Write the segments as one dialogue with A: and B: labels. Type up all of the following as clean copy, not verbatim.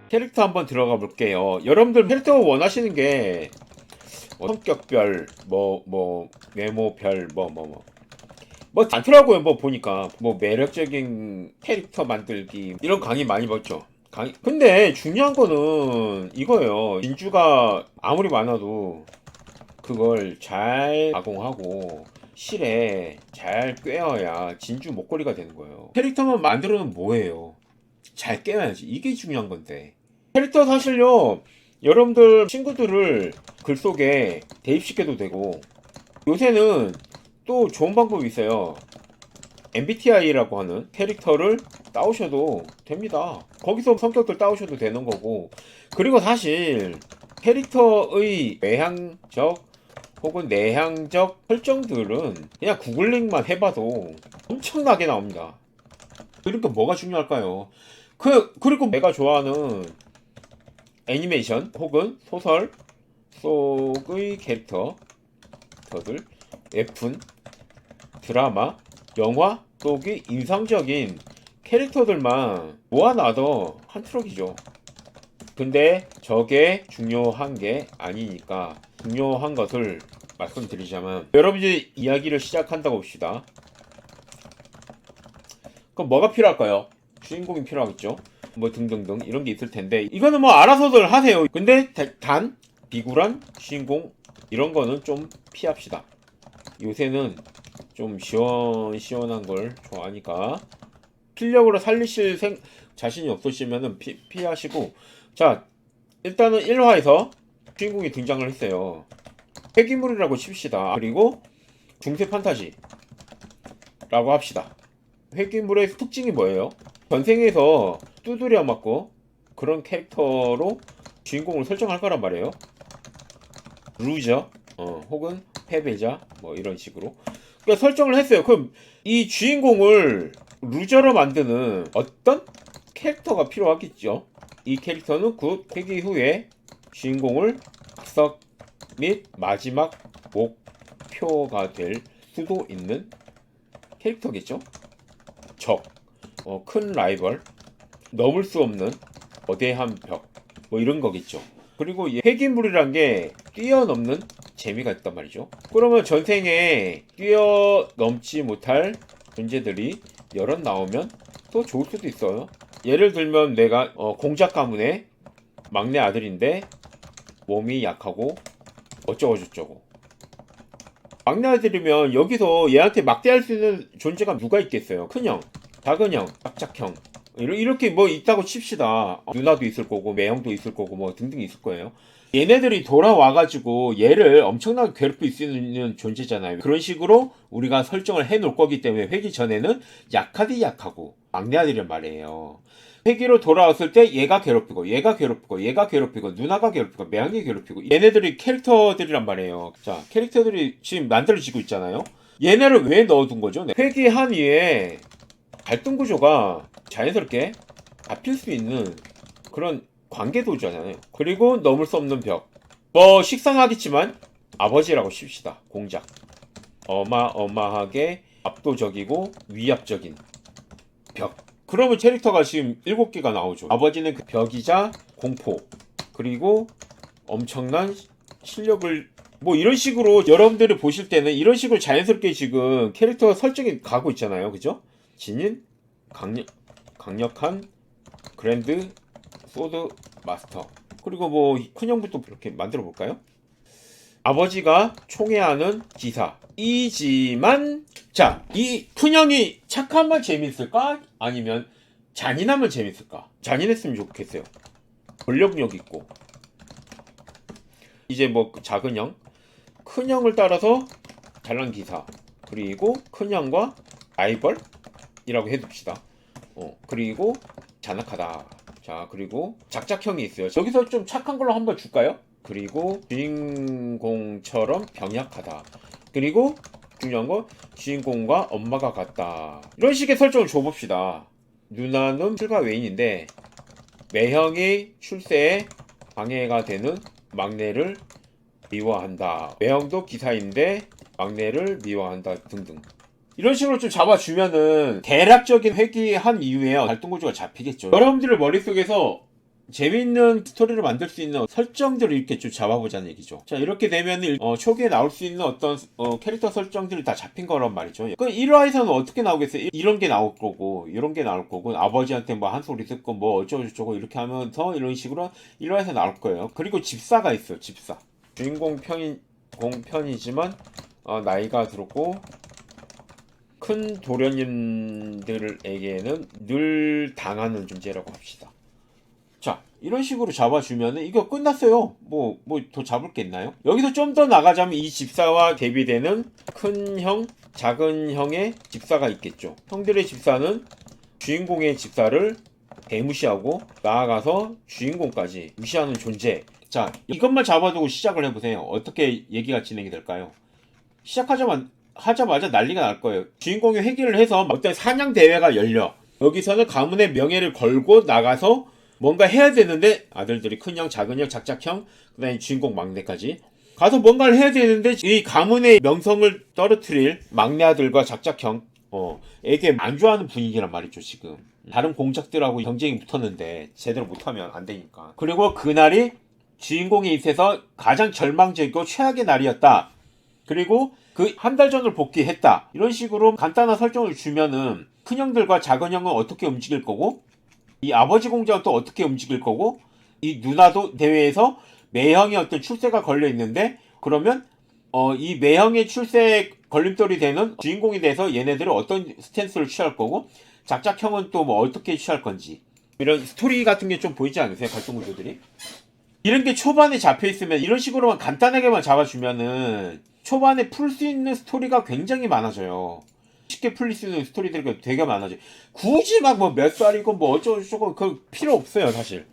A: 캐릭터 한번 들어가 볼게요. 여러분들 캐릭터 원하시는 게 성격별, 외모별, 많더라고요. 뭐 보니까 뭐 매력적인 캐릭터 만들기 이런 강의 많이 봤죠. 근데 중요한 거는 이거예요. 진주가 아무리 많아도 그걸 잘 가공하고 실에 잘 꿰어야 진주 목걸이가 되는 거예요. 캐릭터만 만들어는 뭐예요? 잘 꿰어야지. 이게 중요한 건데. 캐릭터 사실요, 여러분들 친구들을 글 속에 대입시켜도 되고, 요새는 또 좋은 방법이 있어요. MBTI라고 하는 캐릭터를 따오셔도 됩니다. 거기서 성격들 따오셔도 되는 거고, 그리고 사실 캐릭터의 외향적 혹은 내향적 설정들은 그냥 구글링만 해봐도 엄청나게 나옵니다. 그러니까 뭐가 중요할까요? 그리고 내가 좋아하는 애니메이션 혹은 소설 속의 캐릭터들, 웹툰, 드라마, 영화 속의 인상적인 캐릭터들만 모아놔도 한 트럭이죠. 근데 저게 중요한 게 아니니까 중요한 것을 말씀드리자면, 여러분이 이야기를 시작한다고 봅시다. 그럼 뭐가 필요할까요? 주인공이 필요하겠죠. 뭐 등등등 이런 게 있을 텐데, 이거는 뭐 알아서들 하세요. 근데 단 비굴한 주인공 이런 거는 좀 피합시다. 요새는 좀 시원시원한 걸 좋아하니까 필력으로 살리실 자신이 없으시면은 피하시고. 자, 일단은 1화에서 주인공이 등장을 했어요. 회귀물이라고 칩시다. 그리고 중세 판타지라고 합시다. 회귀물의 특징이 뭐예요? 전생에서 두드려 맞고 그런 캐릭터로 주인공을 설정할 거란 말이에요. 루저, 혹은 패배자, 뭐 이런 식으로. 그러니까 설정을 했어요. 그럼 이 주인공을 루저로 만드는 어떤 캐릭터가 필요하겠죠. 이 캐릭터는 곧 회귀 후에 주인공을 각석 및 마지막 목표가 될 수도 있는 캐릭터겠죠. 적, 큰 라이벌, 넘을 수 없는 거대한 벽, 뭐 이런 거겠죠. 그리고 이 회귀물이란 게 뛰어넘는 재미가 있단 말이죠. 그러면 전생에 뛰어넘지 못할 존재들이 여럿 나오면 또 좋을 수도 있어요. 예를 들면 내가 공작 가문의 막내 아들인데 몸이 약하고 어쩌고저쩌고. 막내 아들이면 여기서 얘한테 막대할 수 있는 존재가 누가 있겠어요? 큰형, 작은형, 짝짝형, 이렇게 뭐 있다고 칩시다. 누나도 있을 거고 매형도 있을 거고 뭐 등등 있을 거예요. 얘네들이 돌아와가지고 얘를 엄청나게 괴롭힐 수 있는 존재잖아요. 그런 식으로 우리가 설정을 해놓을 거기 때문에 회귀 전에는 약하디 약하고 막내 아들이란 말이에요. 회귀로 돌아왔을 때 얘가 괴롭히고 얘가 괴롭히고 얘가 괴롭히고 누나가 괴롭히고 매형이 괴롭히고, 얘네들이 캐릭터들이란 말이에요. 자, 캐릭터들이 지금 만들어지고 있잖아요. 얘네를 왜 넣어둔 거죠? 회귀한 이에 갈등 구조가 자연스럽게 잡힐 수 있는 그런 관계도잖아요. 그리고 넘을 수 없는 벽. 뭐 식상하겠지만 아버지라고 칩시다. 공작. 어마어마하게 압도적이고 위압적인 벽. 그러면 캐릭터가 지금 7개가 나오죠. 아버지는 그 벽이자 공포, 그리고 엄청난 실력을, 뭐 이런 식으로 여러분들이 보실 때는 이런 식으로 자연스럽게 지금 캐릭터 설정이 가고 있잖아요. 그죠? 진인, 강력한 그랜드 소드 마스터. 그리고 뭐 큰형부터 이렇게 만들어 볼까요? 아버지가 총애하는 기사이지만, 자, 이 큰형이 착하면 재밌을까? 아니면 잔인하면 재밌을까? 잔인했으면 좋겠어요. 권력력 있고. 이제 뭐 작은형, 큰형을 따라서 잘난 기사, 그리고 큰형과 라이벌이라고 해둡시다. 그리고 잔악하다. 자, 그리고 작작형이 있어요. 여기서 좀 착한 걸로 한번 줄까요? 그리고 주인공처럼 병약하다. 그리고 중요한 건 주인공과 엄마가 같다. 이런 식의 설정을 줘봅시다. 누나는 출가 외인인데 매형이 출세에 방해가 되는 막내를 미워한다. 매형도 기사인데 막내를 미워한다 등등. 이런 식으로 좀 잡아주면은 대략적인 회귀한 이후에 갈등 구조가 잡히겠죠. 여러분들의 머릿속에서 재미있는 스토리를 만들 수 있는 설정들을 이렇게 좀 잡아보자는 얘기죠. 자, 이렇게 되면 초기에 나올 수 있는 어떤 캐릭터 설정들이 다 잡힌 거란 말이죠. 그 1화에서는 어떻게 나오겠어요? 이런 게 나올 거고 이런 게 나올 거고 아버지한테 뭐 한 소리 듣고 뭐 어쩌고저쩌고 이렇게 하면서 이런 식으로 1화에서 나올 거예요. 그리고 집사가 있어요. 집사. 주인공 편이지만 나이가 들었고 큰 도련님들에게는 늘 당하는 존재라고 합시다. 자, 이런 식으로 잡아주면은 이거 끝났어요. 뭐 더 잡을 게 있나요? 여기서 좀 더 나가자면 이 집사와 대비되는 큰 형, 작은 형의 집사가 있겠죠. 형들의 집사는 주인공의 집사를 대무시하고 나아가서 주인공까지 무시하는 존재. 자, 이것만 잡아두고 시작을 해보세요. 어떻게 얘기가 진행이 될까요? 하자마자 난리가 날 거예요. 주인공이 회귀를 해서 어떤 사냥 대회가 열려. 여기서는 가문의 명예를 걸고 나가서 뭔가 해야 되는데 아들들이 큰형, 작은형, 작작형, 그 다음에 주인공 막내까지 가서 뭔가를 해야 되는데 이 가문의 명성을 떨어뜨릴 막내 아들과 작작형 에게 안 좋아하는 분위기란 말이죠. 지금 다른 공작들하고 경쟁이 붙었는데 제대로 못하면 안 되니까. 그리고 그날이 주인공에 있어서 가장 절망적이고 최악의 날이었다. 그리고 그 한 달 전을 복귀했다. 이런 식으로 간단한 설정을 주면은 큰형들과 작은형은 어떻게 움직일 거고 이 아버지 공작은 또 어떻게 움직일 거고 이 누나도 대회에서 매형의 어떤 출세가 걸려 있는데 그러면 이 매형의 출세에 걸림돌이 되는 주인공이 돼서 얘네들은 어떤 스탠스를 취할 거고 작작형은 또 뭐 어떻게 취할 건지 이런 스토리 같은 게 좀 보이지 않으세요? 갈등 구조들이 이런 게 초반에 잡혀 있으면 이런 식으로만 간단하게만 잡아주면은 초반에 풀 수 있는 스토리가 굉장히 많아져요. 쉽게 풀릴 수 있는 스토리들이 되게 많아져요. 굳이 막 뭐 몇 살이고 뭐 어쩌고저쩌고 그 필요 없어요 사실.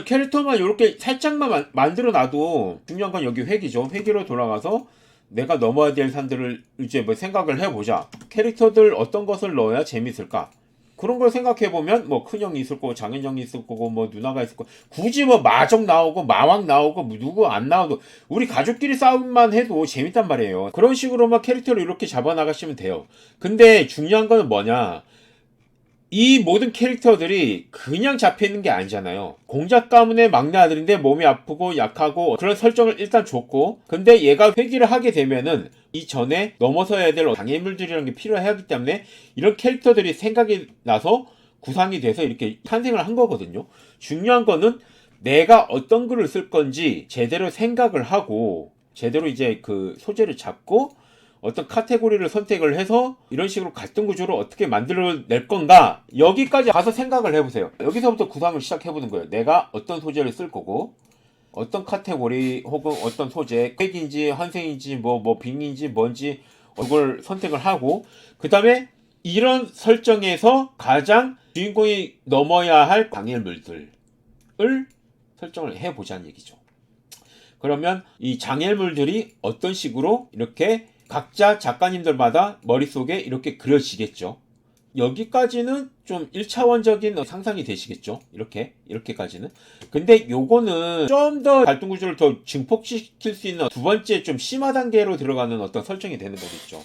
A: 캐릭터만 이렇게 살짝만 만들어 놔도 중요한 건 여기 회기죠. 회기로 돌아가서 내가 넘어야 될 산들을 이제 뭐 생각을 해보자. 캐릭터들 어떤 것을 넣어야 재밌을까? 그런 걸 생각해보면 뭐 큰형이 있을 거고 장인형이 있을 거고 뭐 누나가 있을 거고 굳이 뭐 마적 나오고 마왕 나오고 뭐 누구 안 나와도 우리 가족끼리 싸움만 해도 재밌단 말이에요. 그런 식으로만 캐릭터를 이렇게 잡아나가시면 돼요. 근데 중요한 건 뭐냐, 이 모든 캐릭터들이 그냥 잡혀있는 게 아니잖아요. 공작 가문의 막내 아들인데 몸이 아프고 약하고 그런 설정을 일단 줬고 근데 얘가 회귀를 하게 되면은 이전에 넘어서야 될 장애물들이라는 게 필요하기 때문에 이런 캐릭터들이 생각이 나서 구상이 돼서 이렇게 탄생을 한 거거든요. 중요한 거는 내가 어떤 글을 쓸 건지 제대로 생각을 하고 제대로 이제 그 소재를 잡고 어떤 카테고리를 선택을 해서 이런 식으로 갈등 구조를 어떻게 만들어낼 건가 여기까지 가서 생각을 해보세요. 여기서부터 구상을 시작해보는 거예요. 내가 어떤 소재를 쓸 거고 어떤 카테고리 혹은 어떤 소재 핵인지 환생인지 뭐 빙인지 뭔지 그걸 선택을 하고 그 다음에 이런 설정에서 가장 주인공이 넘어야 할 장애물들을 설정을 해보자는 얘기죠. 그러면 이 장애물들이 어떤 식으로 이렇게 각자 작가님들마다 머릿속에 이렇게 그려지겠죠. 여기까지는 좀 1차원적인 상상이 되시겠죠. 이렇게까지는. 근데 요거는 좀 더 갈등 구조를 더 증폭시킬 수 있는 두 번째 좀 심화 단계로 들어가는 어떤 설정이 되는 거겠죠.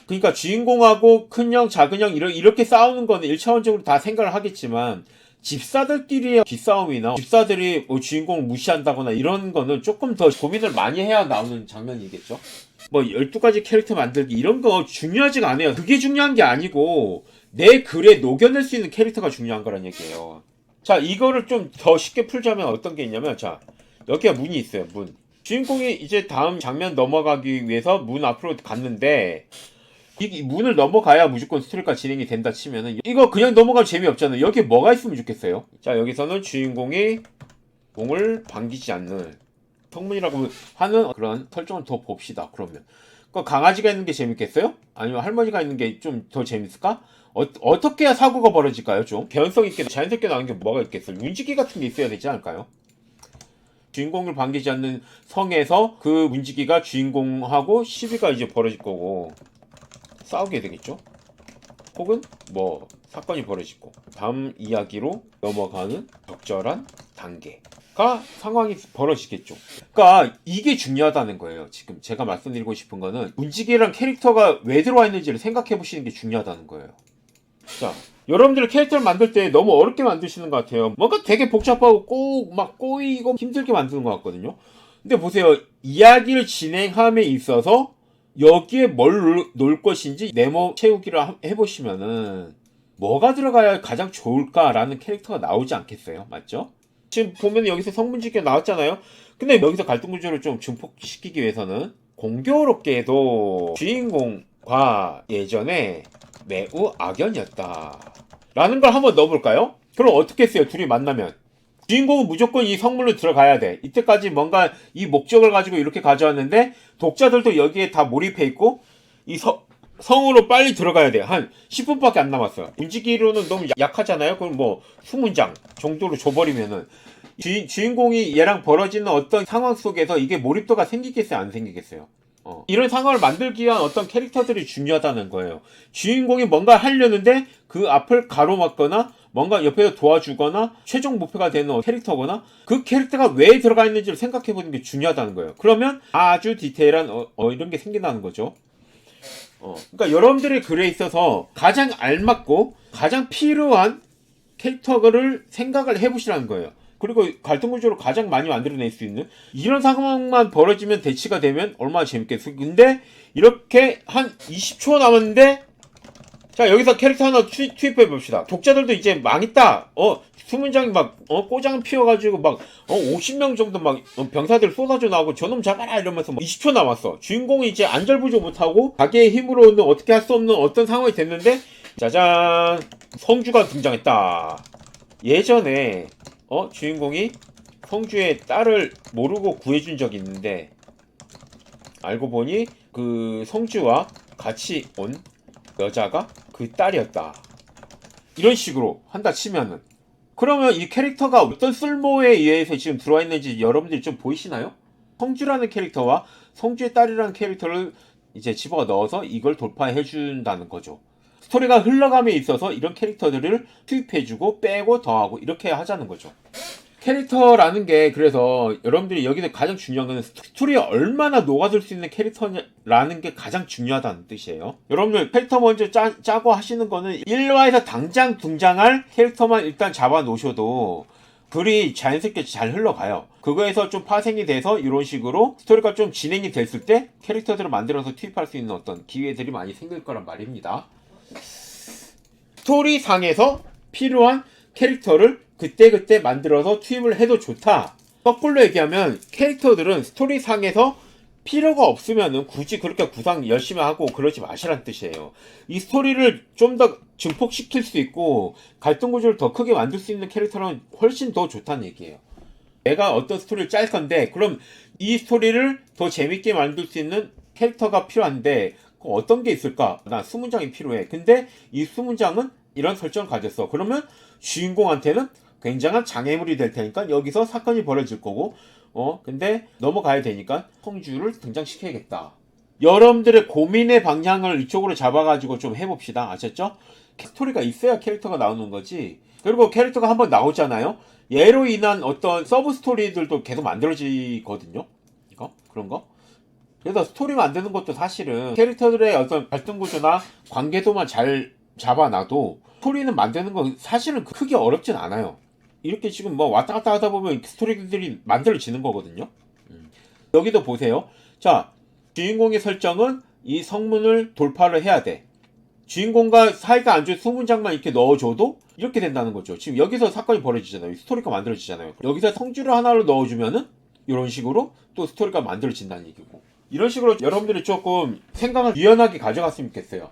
A: 그러니까 주인공하고 큰형, 작은형 이렇게 싸우는 거는 1차원적으로 다 생각을 하겠지만 집사들끼리의 기싸움이나 집사들이 뭐 주인공을 무시한다거나 이런 거는 조금 더 고민을 많이 해야 나오는 장면이겠죠. 뭐 12가지 캐릭터 만들기 이런 거 중요하지가 않아요. 그게 중요한 게 아니고 내 글에 녹여낼 수 있는 캐릭터가 중요한 거란 얘기예요. 자, 이거를 좀 더 쉽게 풀자면 어떤 게 있냐면 자, 여기가 문이 있어요. 문. 주인공이 이제 다음 장면 넘어가기 위해서 문 앞으로 갔는데 이 문을 넘어가야 무조건 스토리가 진행이 된다 치면은 이거 그냥 넘어가면 재미없잖아요. 여기에 뭐가 있으면 좋겠어요? 자, 여기서는 주인공이 공을 반기지 않는 성문이라고 하는 그런 설정을 더 봅시다. 그러면 강아지가 있는 게 재밌겠어요? 아니면 할머니가 있는 게 좀 더 재밌을까? 어떻게 해야 사고가 벌어질까요? 좀 개연성 있게 자연스럽게 나오는 게 뭐가 있겠어요? 문지기 같은 게 있어야 되지 않을까요? 주인공을 반기지 않는 성에서 그 문지기가 주인공하고 시비가 이제 벌어질 거고 싸우게 되겠죠? 혹은 뭐 사건이 벌어지고 다음 이야기로 넘어가는 적절한 단계가 상황이 벌어지겠죠. 그러니까 이게 중요하다는 거예요. 지금 제가 말씀드리고 싶은 거는 문지기랑 캐릭터가 왜 들어와 있는지를 생각해 보시는 게 중요하다는 거예요. 자, 여러분들 캐릭터를 만들 때 너무 어렵게 만드시는 것 같아요. 뭔가 되게 복잡하고 막 꼬이고 힘들게 만드는 것 같거든요. 근데 보세요. 이야기를 진행함에 있어서 여기에 뭘 놓을 것인지 네모 채우기를 해보시면은 뭐가 들어가야 가장 좋을까라는 캐릭터가 나오지 않겠어요? 맞죠? 지금 보면 여기서 성문지기가 나왔잖아요. 근데 여기서 갈등 구조를 좀 증폭시키기 위해서는 공교롭게도 주인공과 예전에 매우 악연이었다 라는 걸 한번 넣어볼까요? 그럼 어떻게 했어요? 둘이 만나면 주인공은 무조건 이 성물로 들어가야 돼. 이때까지 뭔가 이 목적을 가지고 이렇게 가져왔는데 독자들도 여기에 다 몰입해 있고 이 성으로 빨리 들어가야 돼. 한 10분밖에 안 남았어요. 움직이로는 너무 약하잖아요. 그럼 뭐 20장 정도로 줘버리면은 주인공이 얘랑 벌어지는 어떤 상황 속에서 이게 몰입도가 생기겠어요? 안 생기겠어요? 이런 상황을 만들기 위한 어떤 캐릭터들이 중요하다는 거예요. 주인공이 뭔가 하려는데 그 앞을 가로막거나 뭔가 옆에서 도와주거나 최종 목표가 되는 캐릭터거나 그 캐릭터가 왜 들어가 있는지를 생각해보는 게 중요하다는 거예요. 그러면 아주 디테일한 이런 게 생긴다는 거죠. 그러니까 여러분들의 글에 있어서 가장 알맞고 가장 필요한 캐릭터를 생각을 해보시라는 거예요. 그리고 갈등 구조를 가장 많이 만들어낼 수 있는 이런 상황만 벌어지면 대치가 되면 얼마나 재밌겠어요. 근데 이렇게 한 20초 남았는데 자 여기서 캐릭터 하나 투입해 봅시다. 독자들도 이제 망했다. 수문장이 막 꼬장 피워가지고 막 50명 정도 막 병사들 쏟아져 나오고 저놈 잡아라 이러면서 20초 남았어. 주인공이 이제 안절부절 못하고 자기의 힘으로는 어떻게 할 수 없는 어떤 상황이 됐는데 짜잔 성주가 등장했다. 예전에 주인공이 성주의 딸을 모르고 구해준 적이 있는데 알고 보니 그 성주와 같이 온 여자가 그 딸이었다. 이런 식으로 한다 치면은 그러면 이 캐릭터가 어떤 쓸모에 의해서 지금 들어와 있는지 여러분들이 좀 보이시나요? 성주라는 캐릭터와 성주의 딸이라는 캐릭터를 이제 집어 넣어서 이걸 돌파해 준다는 거죠. 스토리가 흘러감에 있어서 이런 캐릭터들을 투입해주고 빼고 더하고 이렇게 하자는 거죠. 캐릭터라는 게 그래서 여러분들이 여기서 가장 중요한 건 스토리에 얼마나 녹아들 수 있는 캐릭터라는 게 가장 중요하다는 뜻이에요. 여러분들 캐릭터 먼저 짜고 하시는 거는 1화에서 당장 등장할 캐릭터만 일단 잡아 놓으셔도 글이 자연스럽게 잘 흘러가요. 그거에서 좀 파생이 돼서 이런 식으로 스토리가 좀 진행이 됐을 때 캐릭터들을 만들어서 투입할 수 있는 어떤 기회들이 많이 생길 거란 말입니다. 스토리상에서 필요한 캐릭터를 그때그때 만들어서 투입을 해도 좋다. 거꾸로 얘기하면 캐릭터들은 스토리상에서 필요가 없으면 굳이 그렇게 구상 열심히 하고 그러지 마시라는 뜻이에요. 이 스토리를 좀 더 증폭시킬 수 있고 갈등 구조를 더 크게 만들 수 있는 캐릭터는 훨씬 더 좋다는 얘기예요. 내가 어떤 스토리를 짤 건데 그럼 이 스토리를 더 재밌게 만들 수 있는 캐릭터가 필요한데 어떤 게 있을까? 난 수문장이 필요해. 근데 이 수문장은 이런 설정을 가졌어. 그러면 주인공한테는 굉장한 장애물이 될 테니까 여기서 사건이 벌어질 거고 근데 넘어가야 되니까 성주를 등장시켜야겠다. 여러분들의 고민의 방향을 이쪽으로 잡아가지고 좀 해봅시다. 아셨죠? 스토리가 있어야 캐릭터가 나오는 거지. 그리고 캐릭터가 한번 나오잖아요. 얘로 인한 어떤 서브 스토리들도 계속 만들어지거든요. 그런 거. 그래서 스토리 만드는 것도 사실은 캐릭터들의 어떤 갈등 구조나 관계도만 잘 잡아놔도 스토리는 만드는 건 사실은 크게 어렵진 않아요. 이렇게 지금 뭐 왔다 갔다 하다 보면 스토리들이 만들어지는 거거든요. 여기도 보세요. 자, 주인공의 설정은 이 성문을 돌파를 해야 돼. 주인공과 사이가 안 좋은 소문장만 이렇게 넣어줘도 이렇게 된다는 거죠. 지금 여기서 사건이 벌어지잖아요. 스토리가 만들어지잖아요. 여기서 성주를 하나로 넣어주면은 이런 식으로 또 스토리가 만들어진다는 얘기고. 이런 식으로 여러분들이 조금 생각을 유연하게 가져갔으면 좋겠어요.